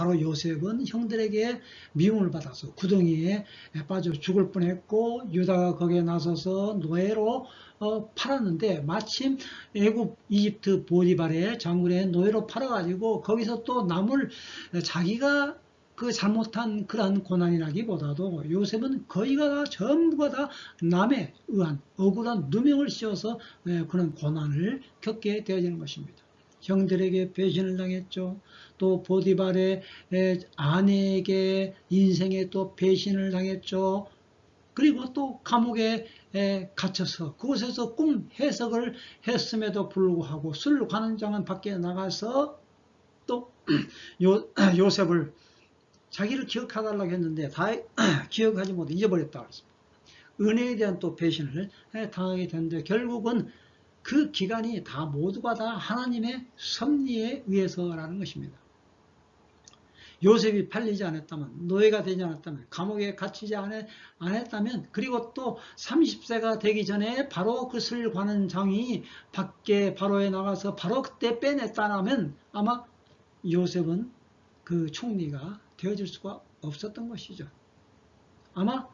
바로 요셉은 형들에게 미움을 받아서 구덩이에 빠져 죽을 뻔했고 유다가 거기에 나서서 노예로 팔았는데 마침 애굽 이집트 보디발의 장군의 노예로 팔아가지고 거기서 또 남을 자기가 그 잘못한 그러한 고난이라기보다도 요셉은 거의가 다 전부가 다 남에 의한 억울한 누명을 씌워서 그런 고난을 겪게 되어지는 것입니다. 형들에게 배신을 당했죠. 또 보디발의 아내에게 인생에 또 배신을 당했죠. 그리고 또 감옥에 갇혀서 그곳에서 꿈 해석을 했음에도 불구하고 술 관원장은 밖에 나가서 또 요셉을 자기를 기억해달라고 했는데 다 기억하지 못해 잊어버렸다고 했습니다. 은혜에 대한 또 배신을 당하게 되는데 결국은 그 기간이 다 모두가 다 하나님의 섭리에 의해서라는 것입니다. 요셉이 팔리지 않았다면, 노예가 되지 않았다면, 감옥에 갇히지 않았다면, 그리고 또 30세가 되기 전에 바로 그 슬관원장이 밖에 바로에 나가서 바로 그때 빼냈다면 아마 요셉은 그 총리가 되어질 수가 없었던 것이죠. 아마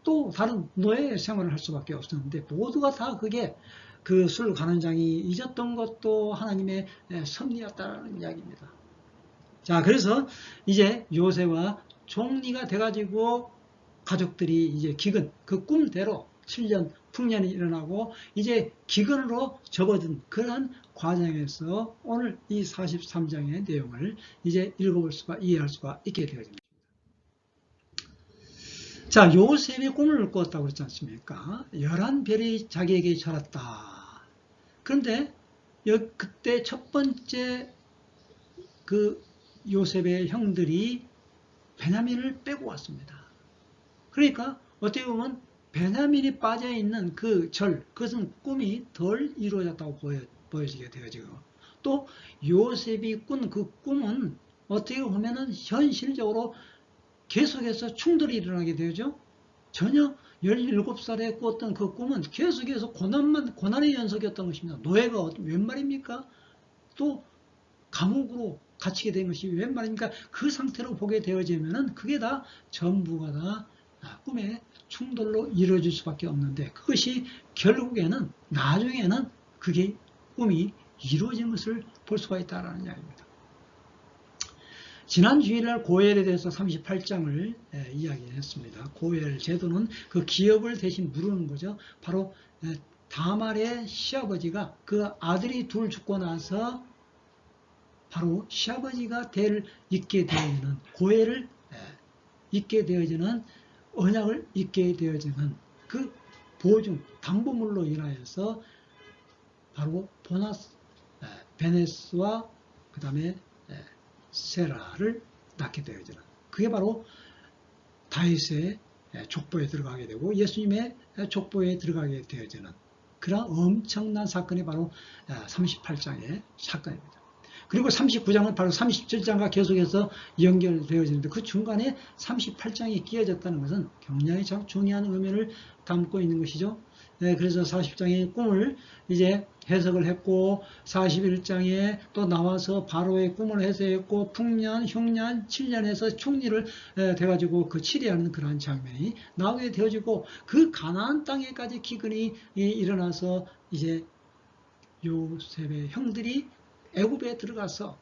또 다른 노예 생활을 할 수밖에 없었는데 모두가 다 그게 그 술관원장이 잊었던 것도 하나님의 섭리였다는 이야기입니다. 자, 그래서 이제 요셉과 총리가 돼가지고 가족들이 이제 기근, 그 꿈대로 7년 풍년이 일어나고 이제 기근으로 접어든 그러한 과정에서 오늘 이 43장의 내용을 이제 읽어볼 수가, 이해할 수가 있게 되어집니다. 자, 요셉이 꿈을 꿨다고 그랬지 않습니까? 11별이 자기에게 절았다. 그런데 그때 첫 번째 그 요셉의 형들이 베냐민을 빼고 왔습니다. 그러니까 어떻게 보면 베냐민이 빠져있는 그 절, 그것은 꿈이 덜 이루어졌다고 보여지게 되어지고 또 요셉이 꾼 그 꿈은 어떻게 보면은 현실적으로 계속해서 충돌이 일어나게 되죠. 전혀 17살에 꿨던 그 꿈은 계속해서 고난의 연속이었던 것입니다. 노예가 웬 말입니까? 또 감옥으로 갇히게 된 것이 웬 말입니까? 그 상태로 보게 되어지면은 그게 다 전부가 다 꿈의 충돌로 이루어질 수밖에 없는데 그것이 결국에는 나중에는 그게 꿈이 이루어진 것을 볼 수가 있다는 이야기입니다. 지난 주일날 고엘에 대해서 38장을 이야기했습니다. 고엘 제도는 그 기업을 대신 물르는 거죠. 바로 다말의 시아버지가 그 아들이 둘 죽고 나서 바로 시아버지가 있게 되어지는 고엘을 있게 되어지는 언약을 있게 되어지는 그 보증 담보물로 인하여서 바로 베네스와 그 다음에 세라를 낳게 되어지는 그게 바로 다윗의 족보에 들어가게 되고 예수님의 족보에 들어가게 되어지는 그런 엄청난 사건이 바로 38장의 사건입니다. 그리고 39장은 바로 37장과 계속해서 연결되어지는데 그 중간에 38장이 끼어졌다는 것은 굉장히 참 중요한 의미를 담고 있는 것이죠. 그래서 40장의 꿈을 이제 해석을 했고 41장에 또 나와서 바로의 꿈을 해석했고 풍년, 흉년, 7년에서 총리를 돼가지고 그 치리하는 그러한 장면이 나오게 되어지고 그 가나안 땅에까지 기근이 일어나서 이제 요셉의 형들이 애굽에 들어가서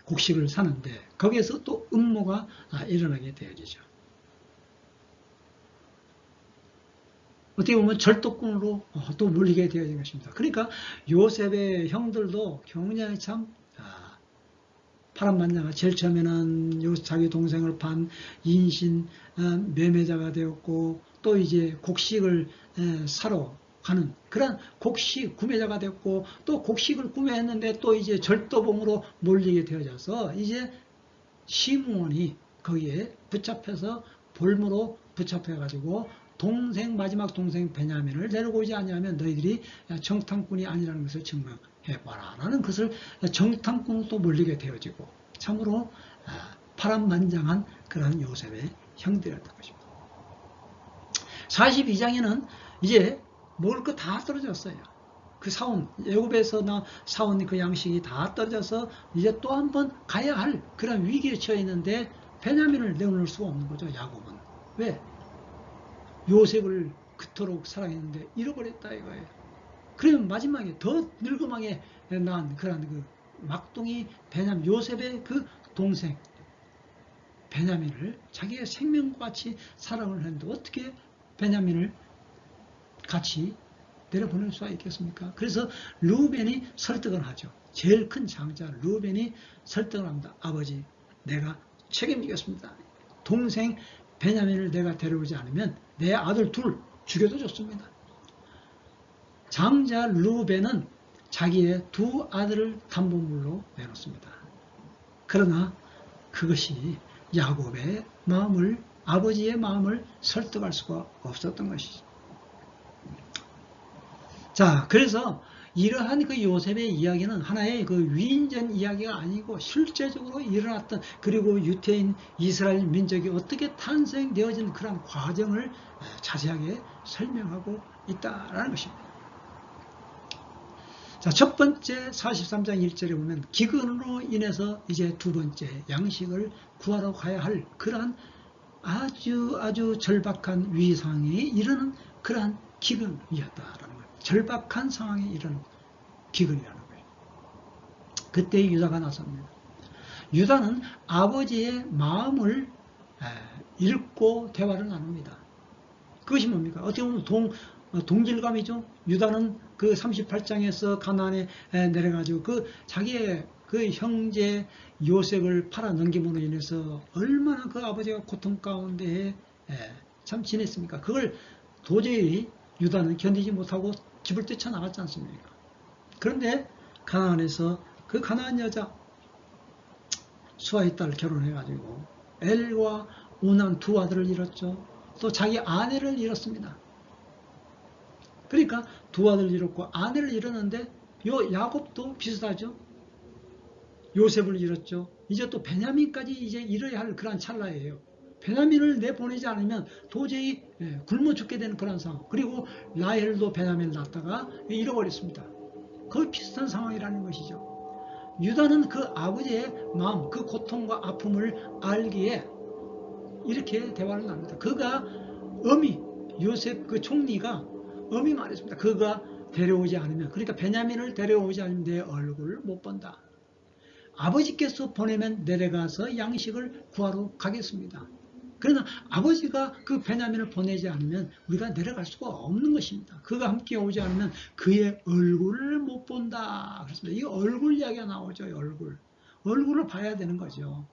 곡식을 사는데 거기에서 또 음모가 일어나게 되어지죠. 어떻게 보면 절도꾼으로 또 물리게 되어진 것입니다. 그러니까 요셉의 형들도 굉장히 참 파란만장한 제일 처음에는 자기 동생을 판 인신 매매자가 되었고 또 이제 곡식을 사러 가는 그런 곡식 구매자가 됐고 또 곡식을 구매했는데 또 이제 절도범으로 몰리게 되어져서 이제 시므온이 거기에 붙잡혀서 볼모로 붙잡혀가지고 마지막 동생 베냐민을 데리고 오지 않으면 너희들이 정탐꾼이 아니라는 것을 증명해봐라 라는 것을 정탐꾼으로 또 몰리게 되어지고 참으로 파란만장한 그런 요셉의 형들이었던 것입니다. 42장에는 이제 먹을 거 다 떨어졌어요. 그 사온, 애굽에서나 사온 그 양식이 다 떨어져서 이제 또 한 번 가야 할 그런 위기에 처해 있는데 베냐민을 내어놓을 수가 없는 거죠, 야곱은. 왜? 요셉을 그토록 사랑했는데 잃어버렸다 이거예요. 그러면 마지막에 더 늙음하게 난 그런 그 막둥이 베냐민, 요셉의 그 동생 베냐민을 자기의 생명과 같이 사랑을 했는데 어떻게 베냐민을 같이 내려보낼 수가 있겠습니까? 그래서 르우벤이 설득을 하죠. 제일 큰 장자 르우벤이 설득을 합니다. 아버지, 내가 책임지겠습니다. 동생 베냐민을 내가 데려오지 않으면 내 아들 둘 죽여도 좋습니다. 장자 르우벤은 자기의 두 아들을 담보물로 내놓습니다. 그러나 그것이 야곱의 마음을, 아버지의 마음을 설득할 수가 없었던 것이죠. 자, 그래서 이러한 그 요셉의 이야기는 하나의 그 위인전 이야기가 아니고 실제적으로 일어났던, 그리고 유태인 이스라엘 민족이 어떻게 탄생되어진 그런 과정을 자세하게 설명하고 있다라는 것입니다. 자, 첫 번째 43장 1절에 보면 기근으로 인해서 이제 두 번째 양식을 구하러 가야 할 그러한 아주 절박한 위상에 이르는 그러한 기근이었다라는 거예요. 절박한 상황에 이르는 기근이라는 거예요. 그때 유다가 나섭니다. 유다는 아버지의 마음을 읽고 대화를 나눕니다. 그것이 뭡니까? 어떻게 보면 동질감이죠. 유다는 그 38장에서 가나안에 내려가지고 그 자기의 그 형제 요셉을 팔아 넘김으로 인해서 얼마나 그 아버지가 고통 가운데 참 지냈습니까? 그걸 도저히 유다는 견디지 못하고 집을 뛰쳐나갔지 않습니까? 그런데 가나안에서 그 가나안 여자 수아의 딸 결혼해가지고 엘과 오난 두 아들을 잃었죠. 또 자기 아내를 잃었습니다. 그러니까 두 아들을 잃었고 아내를 잃었는데 요 야곱도 비슷하죠. 요셉을 잃었죠. 이제 또 베냐민까지 이제 잃어야 할 그런 찰나예요. 베냐민을 내보내지 않으면 도저히 굶어 죽게 되는 그런 상황. 그리고 라헬도 베냐민을 낳다가 잃어버렸습니다. 거의 비슷한 상황이라는 것이죠. 유다는 그 아버지의 마음, 그 고통과 아픔을 알기에 이렇게 대화를 나눕니다. 그가 어미, 요셉 그 총리가 어미 말했습니다. 그가 데려오지 않으면, 그러니까 베냐민을 데려오지 않으면 내 얼굴을 못 본다. 아버지께서 보내면 내려가서 양식을 구하러 가겠습니다. 그러나 아버지가 그 베냐민을 보내지 않으면 우리가 내려갈 수가 없는 것입니다. 그가 함께 오지 않으면 그의 얼굴을 못 본다. 그렇습니다. 이 얼굴 이야기가 나오죠. 얼굴을 봐야 되는 거죠.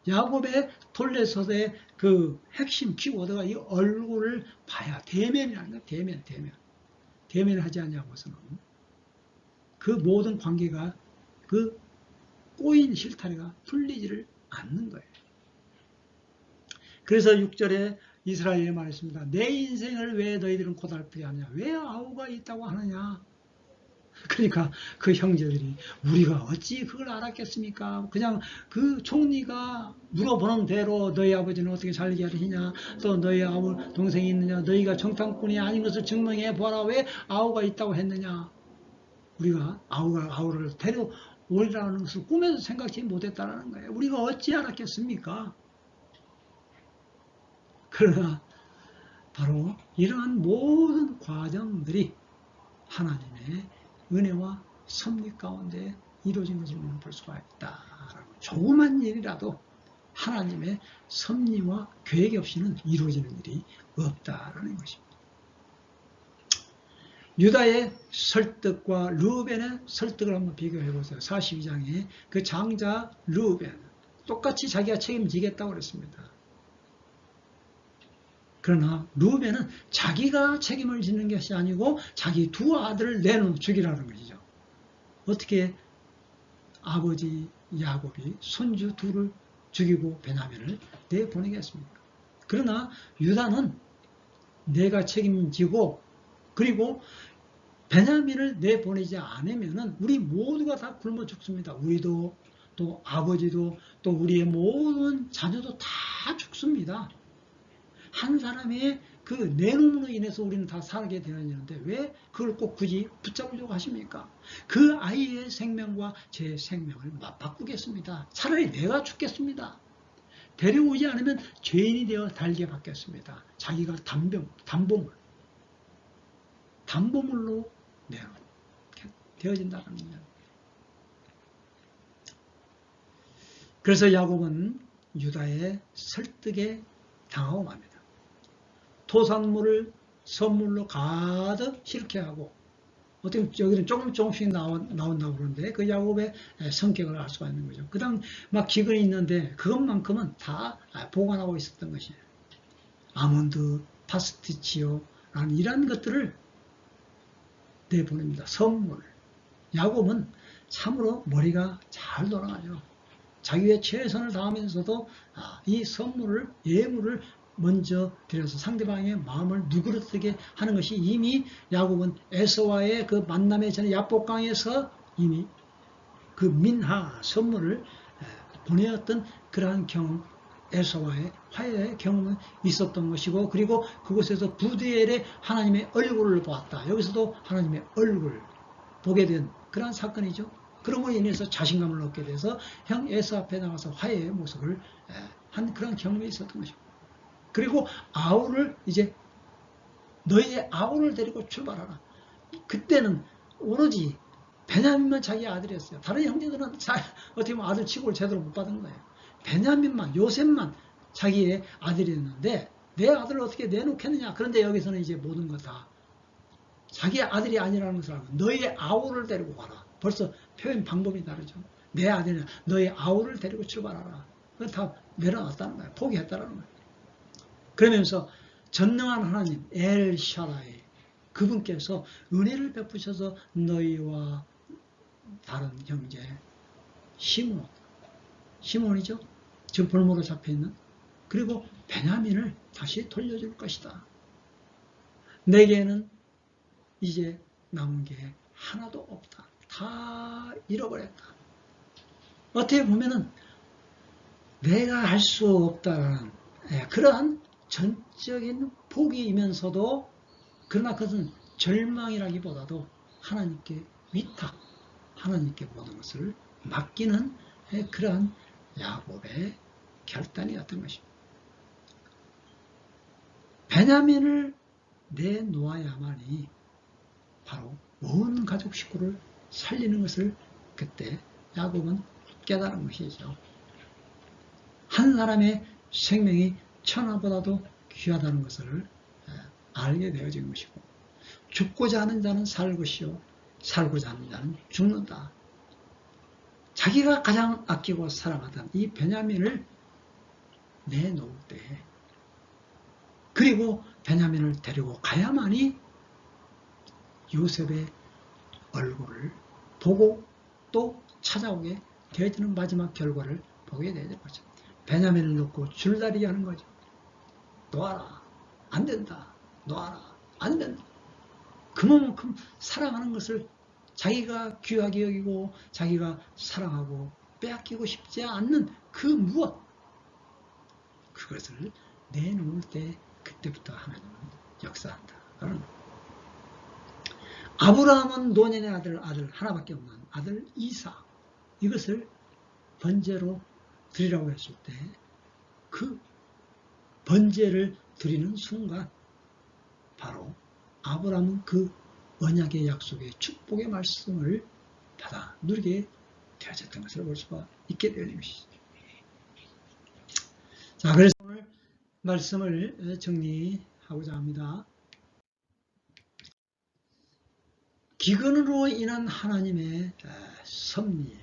야곱의 톨레셋의 그 핵심 키워드가 이 얼굴을 봐야, 대면이라는 거예요. 대면. 대면을 하지 않냐고서는 그 모든 관계가 그 꼬인 실타래가 풀리지를 않는 거예요. 그래서 6절에 이스라엘이 말했습니다. 내 인생을 왜 너희들은 고달프게 하느냐? 왜 아우가 있다고 하느냐? 그러니까 그 형제들이 우리가 어찌 그걸 알았겠습니까? 그냥 그 총리가 물어보는 대로 너희 아버지는 어떻게 살게 하느냐, 또 너희 아우 동생이 있느냐, 너희가 정탐꾼이 아닌 것을 증명해 보라. 왜 아우가 있다고 했느냐? 우리가 아우를 데려오리라는 것을 꿈에도 생각지 못했다는 거예요. 우리가 어찌 알았겠습니까? 그러나 바로 이러한 모든 과정들이 하나님의 은혜와 섭리 가운데 이루어진 것을 우리는 볼 수가 있다. 조그만 일이라도 하나님의 섭리와 계획이 없이는 이루어지는 일이 없다라는 것입니다. 유다의 설득과 르우벤의 설득을 한번 비교해 보세요. 42장에 그 장자 르우벤 똑같이 자기가 책임지겠다고 그랬습니다. 그러나 르우벤은 자기가 책임을 짓는 것이 아니고 자기 두 아들을 내놓은 죽이라는 것이죠. 어떻게 아버지 야곱이 손주 둘을 죽이고 베냐민을 내보내겠습니까? 그러나 유다는 내가 책임지고 그리고 베냐민을 내보내지 않으면 우리 모두가 다 굶어 죽습니다. 우리도 또 아버지도 또 우리의 모든 자녀도 다 죽습니다. 한 사람의 그 내놓음으로 인해서 우리는 다 살게 되었는데 왜 그걸 꼭 굳이 붙잡으려고 하십니까? 그 아이의 생명과 제 생명을 바꾸겠습니다. 차라리 내가 죽겠습니다. 데려오지 않으면 죄인이 되어 달게 받겠습니다. 자기가 담보물로 되어진다는 거예요. 그래서 야곱은 유다의 설득에 당하고 맙니다. 토산물을 선물로 가득 실게 하고, 어떻게 여기는 조금씩 나온다고 그러는데 그 야곱의 성격을 알 수가 있는 거죠. 그다음 막 기근이 있는데 그것만큼은 다 보관하고 있었던 것이에요. 아몬드, 파스티치오라는 이런 것들을 내보냅니다. 선물. 야곱은 참으로 머리가 잘 돌아가죠. 자기의 최선을 다하면서도 이 선물을, 예물을 먼저 드려서 상대방의 마음을 누그러뜨게 하는 것이 이미 야곱은 에서와의 그 만남의 전에 야복강에서 이미 그 민하 선물을 보내었던 그러한 경험, 에서와의 화해의 경험은 있었던 것이고, 그리고 그곳에서 부디엘의 하나님의 얼굴을 보았다. 여기서도 하나님의 얼굴 보게 된 그러한 사건이죠. 그런 인해서 자신감을 얻게 돼서 형 에서 앞에 나가서 화해의 모습을 한 그런 경험이 있었던 것입니다. 그리고 아우를 이제 너희의 아우를 데리고 출발하라. 그때는 오로지 베냐민만 자기 아들이었어요. 다른 형제들은 어떻게 보면 아들 취급을 제대로 못 받은 거예요. 베냐민만, 요셉만 자기의 아들이었는데 내 아들을 어떻게 내놓겠느냐. 그런데 여기서는 이제 모든 것 다 자기 아들이 아니라는 것을 알고 너희의 아우를 데리고 가라. 벌써 표현 방법이 다르죠. 내 아들이냐, 너의 아우를 데리고 출발하라. 그걸 다 내려놨다는 거예요. 포기했다는 거예요. 그러면서 전능한 하나님 엘 샤라이 그분께서 은혜를 베푸셔서 너희와 다른 형제 시몬이죠. 지금 볼모로 잡혀있는, 그리고 베냐민을 다시 돌려줄 것이다. 내게는 이제 남은 게 하나도 없다. 다 잃어버렸다. 어떻게 보면은 내가 할 수 없다는 그러한 전적인 포기이면서도, 그러나 그것은 절망이라기보다도 하나님께 위탁, 하나님께 모든 것을 맡기는 그러한 야곱의 결단이었던 것입니다. 베냐민을 내놓아야만이 바로 온 가족 식구를 살리는 것을 그때 야곱은 깨달은 것이죠. 한 사람의 생명이 천하보다도 귀하다는 것을 알게 되어진 것이고, 죽고자 하는 자는 살 것이요 살고자 하는 자는 죽는다. 자기가 가장 아끼고 사랑하던 이 베냐민을 내놓을 때, 그리고 베냐민을 데리고 가야만이 요셉의 얼굴을 보고 또 찾아오게 되어지는 마지막 결과를 보게 되는 거죠. 베냐민을 놓고 줄다리기 하는 거죠. 놓아라. 안 된다. 놓아라. 안 된다. 그만큼 사랑하는 것을 자기가 귀하게 여기고 자기가 사랑하고 빼앗기고 싶지 않는 그 무엇, 그것을 내놓을 때 그때부터 하나님은 역사한다. 아브라함은 노년의 아들 하나밖에 없는 아들 이삭, 이것을 번제로 드리라고 했을 때 그 번제를 드리는 순간 바로 아브라함은 그 언약의 약속의 축복의 말씀을 받아 누리게 되어졌던 것을 볼 수가 있게 되는 것이죠. 자, 그래서 오늘 말씀을 정리하고자 합니다. 기근으로 인한 하나님의 섭리.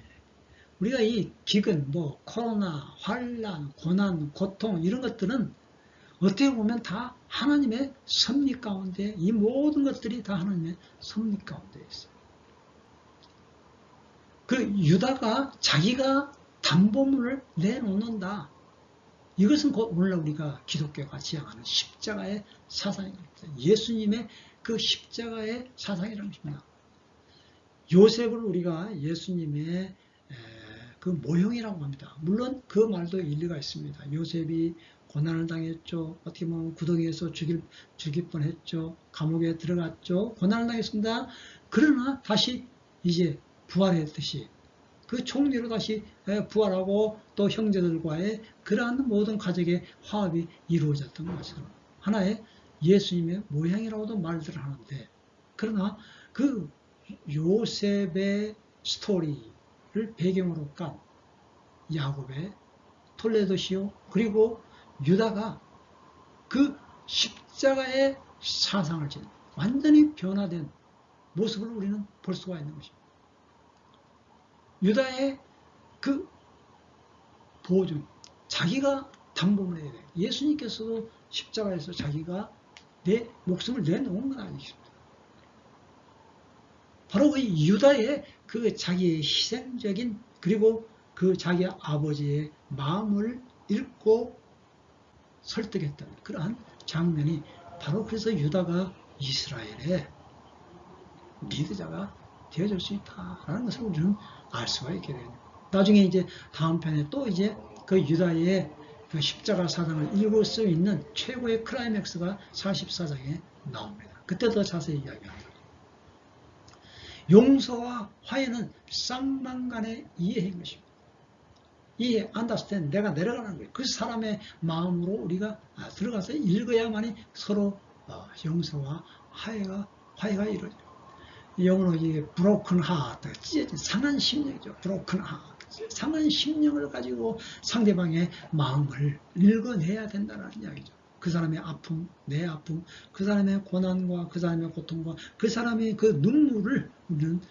우리가 이 기근, 코로나, 환란, 고난, 고통 이런 것들은 어떻게 보면 다 하나님의 섭리 가운데, 이 모든 것들이 다 하나님의 섭리 가운데 있어요. 그 유다가 자기가 담보물을 내놓는다. 이것은 오늘날 우리가 기독교가 지향하는 십자가의 사상입니다. 예수님의 그 십자가의 사상이라는 것입니다. 요셉을 우리가 예수님의 그 모형이라고 합니다. 물론 그 말도 일리가 있습니다. 요셉이 고난을 당했죠. 어떻게 보면 구덩이에서 죽일 뻔했죠. 감옥에 들어갔죠. 고난을 당했습니다. 그러나 다시 이제 부활했듯이 그 총리로 다시 부활하고 또 형제들과의 그러한 모든 가족의 화합이 이루어졌던 것처럼 하나의 예수님의 모양이라고도 말들을 하는데, 그러나 그 요셉의 스토리를 배경으로 깐 야곱의 톨레도시오, 그리고 유다가 그 십자가의 사상을 지닌 완전히 변화된 모습을 우리는 볼 수가 있는 것입니다. 유다의 그 보증, 자기가 담보를 해야 돼요. 예수님께서도 십자가에서 자기가 내 목숨을 내놓은 건 아니십니다. 바로 그 유다의 그 자기의 희생적인, 그리고 그 자기 아버지의 마음을 읽고 설득했던 그러한 장면이, 바로 그래서 유다가 이스라엘의 리더자가 되어줄 수 있다라는 것을 우리는 알 수가 있게 됩니다. 나중에 이제 다음 편에 또 이제 그 유다의 그 십자가 사상을 읽을 수 있는 최고의 클라이맥스가 44장에 나옵니다. 그때 더 자세히 이야기합니다. 용서와 화해는 쌍방간의 이해인 것입니다. 이해, understand, 내가 내려가는 거예요. 그 사람의 마음으로 우리가 들어가서 읽어야만이 서로 용서와 화해가 이루어져요. 영어로 이게 broken heart, 찢어진 상한 심령이죠. broken heart, 상한 심령을 가지고 상대방의 마음을 읽어내야 된다는 이야기죠. 그 사람의 아픔, 내 아픔, 그 사람의 고난과 그 사람의 고통과 그 사람의 그 눈물을 우리는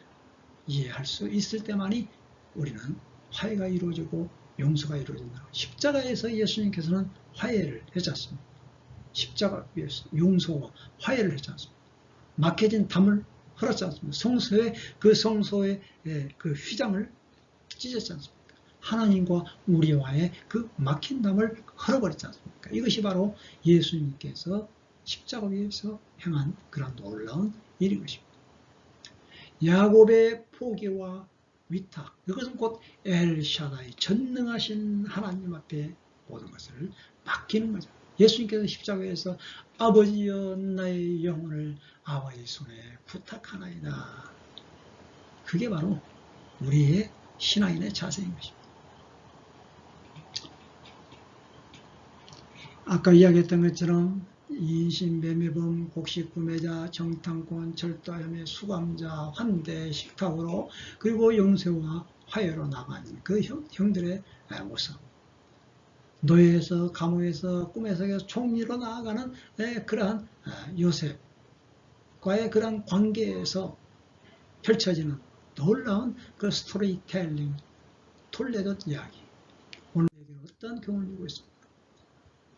이해할 수 있을 때만이 우리는 화해가 이루어지고 용서가 이루어진다. 십자가에서 예수님께서는 화해를 했지 않습니까? 십자가 위에서 용서와 화해를 했지 않습니까? 막혀진 담을 흘렀지 않습니까? 성소의 그 휘장을 찢었지 않습니까? 하나님과 우리와의 그 막힌 담을 흘러버렸지 않습니까? 이것이 바로 예수님께서 십자가 위에서 행한 그런 놀라운 일인 것입니다. 야곱의 포기와 위탁, 이것은 곧 엘샤다이, 전능하신 하나님 앞에 모든 것을 맡기는 거죠. 예수님께서 십자가에서 아버지여 나의 영혼을 아버지 손에 부탁하나이다. 그게 바로 우리의 신앙인의 자세인 것입니다. 아까 이야기했던 것처럼 인신, 매매범, 곡식구매자, 정탐꾼, 절도혐의, 수감자, 환대, 식탁으로, 그리고 용서와 화해로 나가는 그 형들의 모습. 노예에서, 감옥에서, 꿈에서 총리로 나아가는 그러한 요셉과의 그러한 관계에서 펼쳐지는 놀라운 그 스토리텔링, 톨레도 이야기. 오늘에게 어떤 교훈을 주고 있습니까?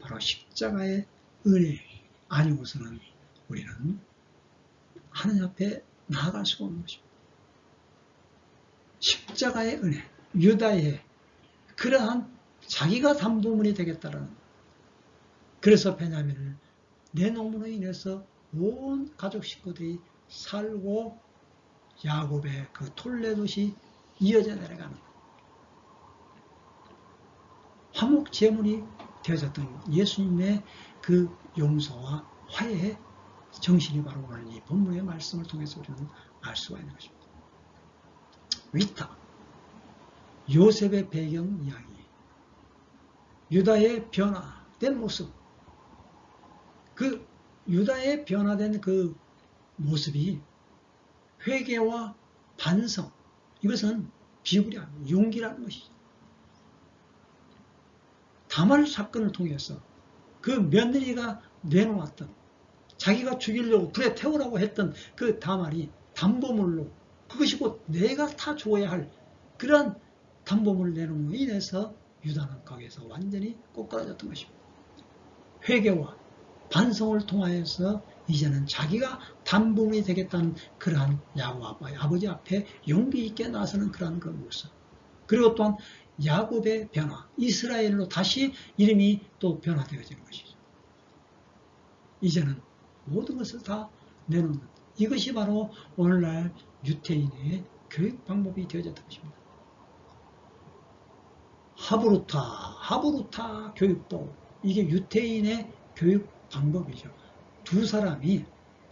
바로 십자가의 은혜 아니고서는 우리는 하나님 앞에 나아갈 수가 없는 것입니다. 십자가의 은혜, 유다의 그러한 자기가 담보물이 되겠다라는, 그래서 베냐민을 내놓음으로 인해서 온 가족 식구들이 살고 야곱의 그 톨레도시 이어져 내려가는 화목 제물이 되어졌던 예수님의 그 용서와 화해의 정신이 바로 오늘 이 본문의 말씀을 통해서 우리는 알 수가 있는 것입니다. 위탁, 요셉의 배경 이야기, 유다의 변화된 모습, 그 유다의 변화된 그 모습이 회개와 반성, 이것은 비굴이 아니고 용기라는 것이죠. 다말 사건을 통해서 그 며느리가 내놓았던, 자기가 죽이려고 불에 태우라고 했던 그 다말이 담보물로, 그것이 곧 내가 다 줘야 할 그러한 담보물을 내놓음으로 인해서 유다는 거기에서 완전히 꼬꾸라졌던 것입니다. 회개와 반성을 통하여서 이제는 자기가 담보물이 되겠다는 그러한 야곱 아버지 앞에 용기 있게 나서는 그러한 그 모습, 그리고 또한 야곱의 변화, 이스라엘로 다시 이름이 또 변화되어지는 것이죠. 이제는 모든 것을 다 내놓는, 이것이 바로 오늘날 유태인의 교육 방법이 되어졌던 것입니다. 하브루타 교육법, 이게 유태인의 교육 방법이죠. 두 사람이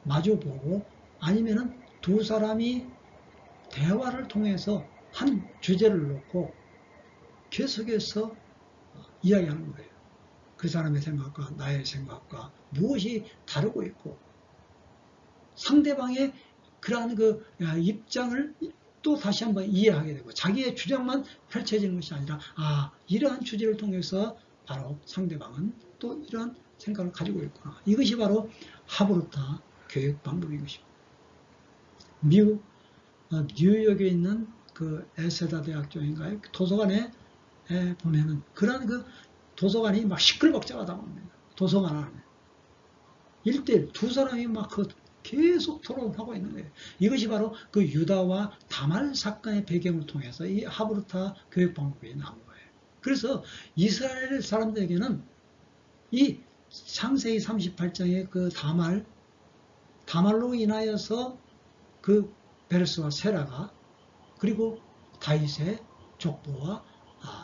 마주보고 아니면은 두 사람이 대화를 통해서 한 주제를 놓고 계속해서 이야기하는 거예요. 그 사람의 생각과 나의 생각과 무엇이 다르고 있고 상대방의 그러한 그 입장을 또 다시 한번 이해하게 되고 자기의 주장만 펼쳐지는 것이 아니라 이러한 주제를 통해서 바로 상대방은 또 이러한 생각을 가지고 있구나. 이것이 바로 하브루타 교육 방법인 것입니다. 미국 뉴욕에 있는 그 에세다 대학교인가요? 도서관에 보면은 그러한 그 도서관이 막 시끌벅적하다고 합니다. 도서관 안에 1대1 두 사람이 막 계속 토론하고 있는 거예요. 이것이 바로 그 유다와 다말 사건의 배경을 통해서 이 하브루타 교육 방법이 나온 거예요. 그래서 이스라엘 사람들에게는 이 창세기 38장의 그 다말로 인하여서 그 베르스와 세라가 그리고 다윗의 족보와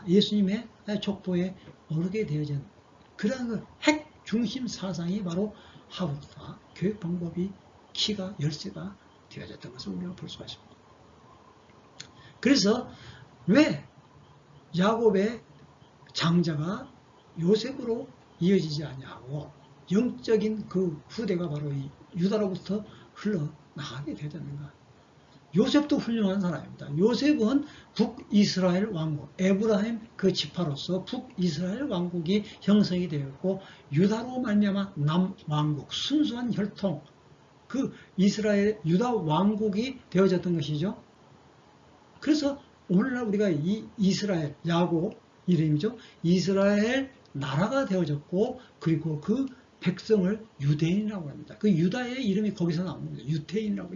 예수님의 족보에 오르게 되어진 그러한 그 핵 중심 사상이 바로 하브루타 교육 방법이 키가 열쇠가 되어졌던 것을 우리가 볼 수가 있습니다. 그래서 왜 야곱의 장자가 요셉으로 이어지지 않냐고 영적인 그 후대가 바로 이 유다로부터 흘러나가게 되었는가. 요셉도 훌륭한 사람입니다. 요셉은 북이스라엘 왕국, 에브라임 그 지파로서 북이스라엘 왕국이 형성이 되었고 유다로 말미암아 남왕국, 순수한 혈통, 그 이스라엘 유다 왕국이 되어졌던 것이죠. 그래서 오늘날 우리가 이 이스라엘, 야곱 이름이죠. 이스라엘 나라가 되어졌고 그리고 그 백성을 유대인이라고 합니다. 그 유다의 이름이 거기서 나오는 거죠. 유태인이라고.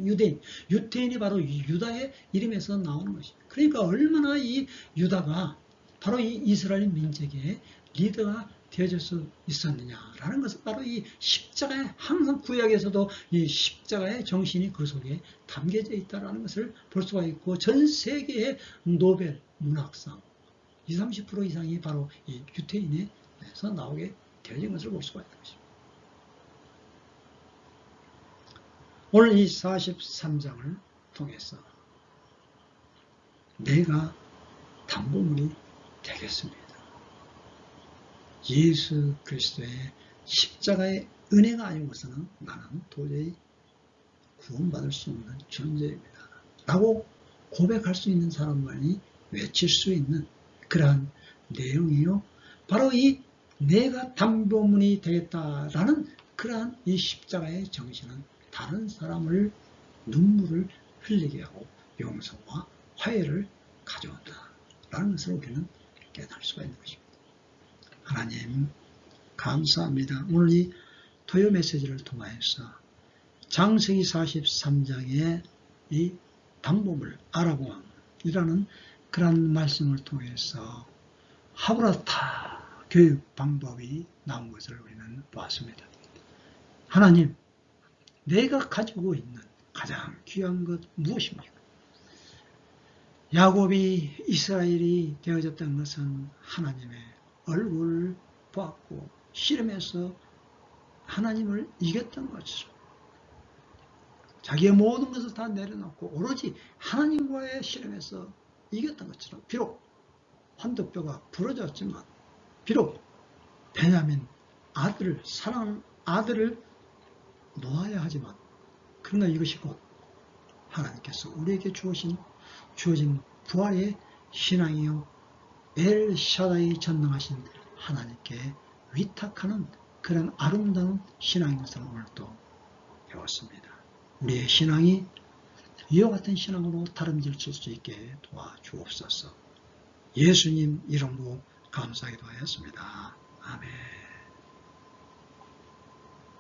유태인이 바로 유다의 이름에서 나오는 것입니다. 그러니까 얼마나 이 유다가 바로 이 이스라엘 민족의 리더가 되어질 수 있었느냐라는 것은 바로 이 십자가에 항상 구약에서도 이 십자가의 정신이 그 속에 담겨져 있다는 것을 볼 수가 있고 전 세계의 노벨 문학상 20, 30% 이상이 바로 이 유태인에서 나오게 되어진 것을 볼 수가 있는 것입니다. 오늘 이 43장을 통해서 내가 담보물이 되겠습니다. 예수 그리스도의 십자가의 은혜가 아니고서는 나는 도저히 구원받을 수 없는 존재입니다. 라고 고백할 수 있는 사람만이 외칠 수 있는 그러한 내용이요. 바로 이 내가 담보물이 되겠다라는 그러한 이 십자가의 정신은 다른 사람을 눈물을 흘리게 하고 용서와 화해를 가져온다라는 것을 우리는 깨달을 수가 있는 것입니다. 하나님 감사합니다. 오늘 이 토요 메시지를 통하여서 창세기 43장의 이 담보물 아라고왕이라는 그런 말씀을 통해서 하브라타 교육 방법이 나온 것을 우리는 보았습니다. 하나님, 내가 가지고 있는 가장 귀한 것 무엇입니까? 야곱이 이스라엘이 되어졌던 것은 하나님의 얼굴을 보았고 씨름해서 하나님을 이겼던 것이죠. 자기의 모든 것을 다 내려놓고 오로지 하나님과의 씨름에서 이겼던 것처럼 비록 환도뼈가 부러졌지만 비록 베냐민 아들을 사랑하는 아들을 놓아야 하지만 그러나 이것이 곧 하나님께서 우리에게 주어진 부활의 신앙이요 엘샤다이 전능하신 하나님께 위탁하는 그런 아름다운 신앙인 것을 오늘 또 배웠습니다. 우리의 신앙이 이와 같은 신앙으로 다름질 수 있게 도와주옵소서. 예수님 이름으로 감사기도 하였습니다. 아멘.